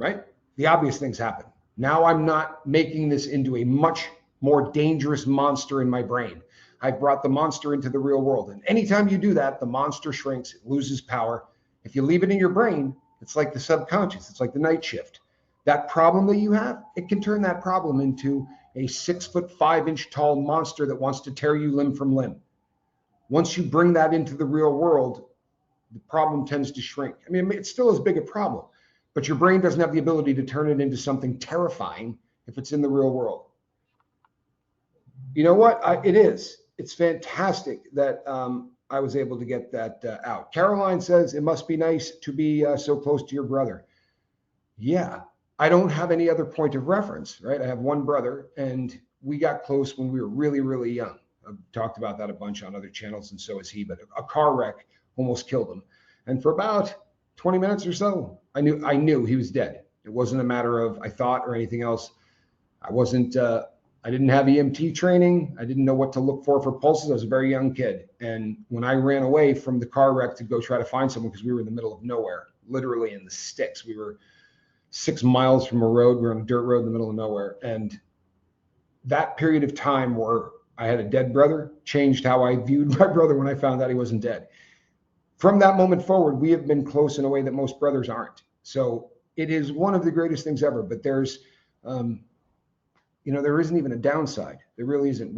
right? The obvious things happen. Now I'm not making this into a much more dangerous monster in my brain. I've brought the monster into the real world. And anytime you do that, the monster shrinks, it loses power. If you leave it in your brain, it's like the subconscious, it's like the night shift. That problem that you have, it can turn that problem into a 6'5" tall monster that wants to tear you limb from limb. Once you bring that into the real world, the problem tends to shrink. I mean, it's still as big a problem, but your brain doesn't have the ability to turn it into something terrifying if it's in the real world. You know what? It is. It's fantastic that I was able to get that out. Caroline says it must be nice to be so close to your brother. Yeah, I don't have any other point of reference, right? I have one brother, and we got close when we were really, really young. I've talked about that a bunch on other channels, and so has he. But a car wreck almost killed him, and for about 20 minutes or so, I knew he was dead. It wasn't a matter of I thought or anything else. I didn't have EMT training. I didn't know what to look for pulses. I was a very young kid. And when I ran away from the car wreck to go try to find someone, because we were in the middle of nowhere, literally in the sticks, we were 6 miles from a road. We were on a dirt road in the middle of nowhere. And that period of time where I had a dead brother changed how I viewed my brother when I found out he wasn't dead. From that moment forward, we have been close in a way that most brothers aren't. So it is one of the greatest things ever. But there's there isn't even a downside. There really isn't.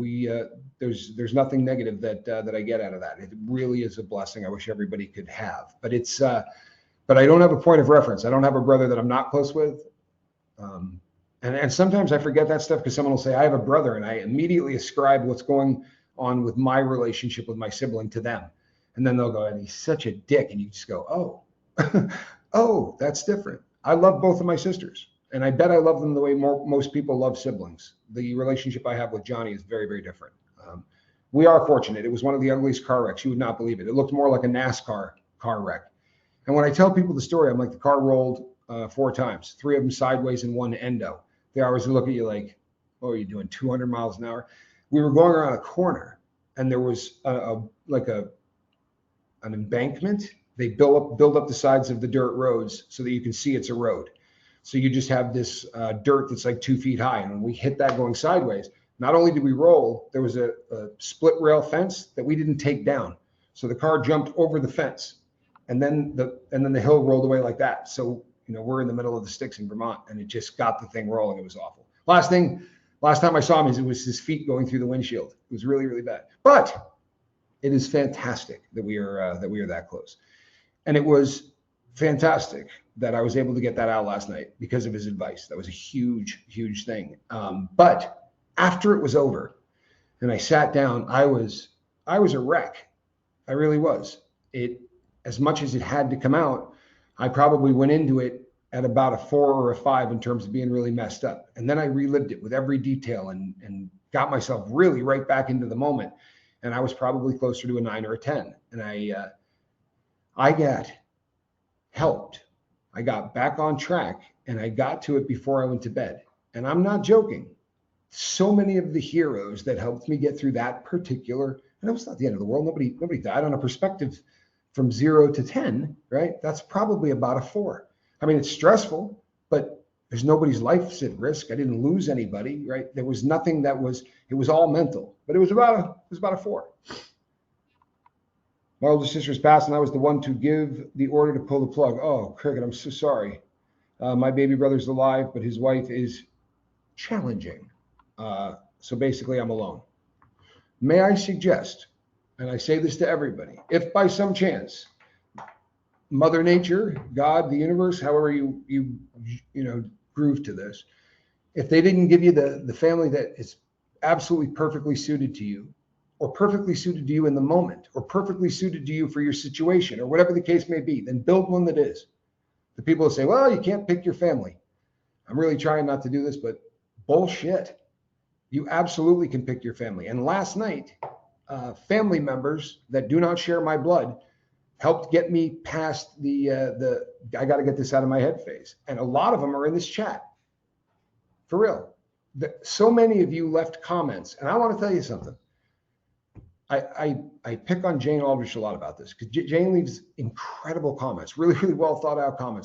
There's nothing negative that I get out of that. It really is a blessing. I wish everybody could have, but but I don't have a point of reference. I don't have a brother that I'm not close with. And sometimes I forget that stuff because someone will say, I have a brother, and I immediately ascribe what's going on with my relationship with my sibling to them. And then they'll go, and he's such a dick. And you just go, oh, oh, that's different. I love both of my sisters. And I bet I love them the way most people love siblings. The relationship I have with Johnny is very, very different. We are fortunate. It was one of the ugliest car wrecks. You would not believe it. It looked more like a NASCAR car wreck. And when I tell people the story, I'm like, the car rolled 4 times, 3 of them sideways and 1 endo. They always look at you like, oh, are you doing 200 miles an hour? We were going around a corner, and there was an embankment. They build up the sides of the dirt roads so that you can see it's a road. So you just have this dirt that's like 2 feet high. And when we hit that going sideways, not only did we roll, there was a split rail fence that we didn't take down. So the car jumped over the fence, and then the hill rolled away like that. So, we're in the middle of the sticks in Vermont, and it just got the thing rolling. It was awful. Last time I saw him, it was his feet going through the windshield. It was really, really bad. But it is fantastic that we are that close. And it was fantastic that I was able to get that out last night because of his advice. That was a huge, huge thing. But after it was over and I sat down, I was a wreck. I really was. As much as it had to come out, I probably went into it at about a 4 or a 5 in terms of being really messed up. And then I relived it with every detail and got myself really right back into the moment. And I was probably closer to a 9 or a 10. And I got helped. I got back on track, and I got to it before I went to bed. And I'm not joking. So many of the heroes that helped me get through that particular, and it was not the end of the world. Nobody died. On a perspective from 0 to 10, right? That's probably about a 4. I mean, it's stressful, but there's nobody's life's at risk. I didn't lose anybody, right? There was nothing it was all mental, but it was about a 4. My older sister's passed, and I was the one to give the order to pull the plug. Oh, Cricket, I'm so sorry. My baby brother's alive, but his wife is challenging. So basically, I'm alone. May I suggest, and I say this to everybody, if by some chance, Mother Nature, God, the universe, however you groove to this, if they didn't give you the family that is absolutely perfectly suited to you, or perfectly suited to you in the moment, or perfectly suited to you for your situation, or whatever the case may be, then build one that is. The people that say, well, you can't pick your family. I'm really trying not to do this, but bullshit. You absolutely can pick your family. And last night, family members that do not share my blood helped get me past the I got to get this out of my head phase. And a lot of them are in this chat. For real. So many of you left comments. And I want to tell you something. I pick on Jane Aldrich a lot about this because Jane leaves incredible comments, really, really well thought out comments.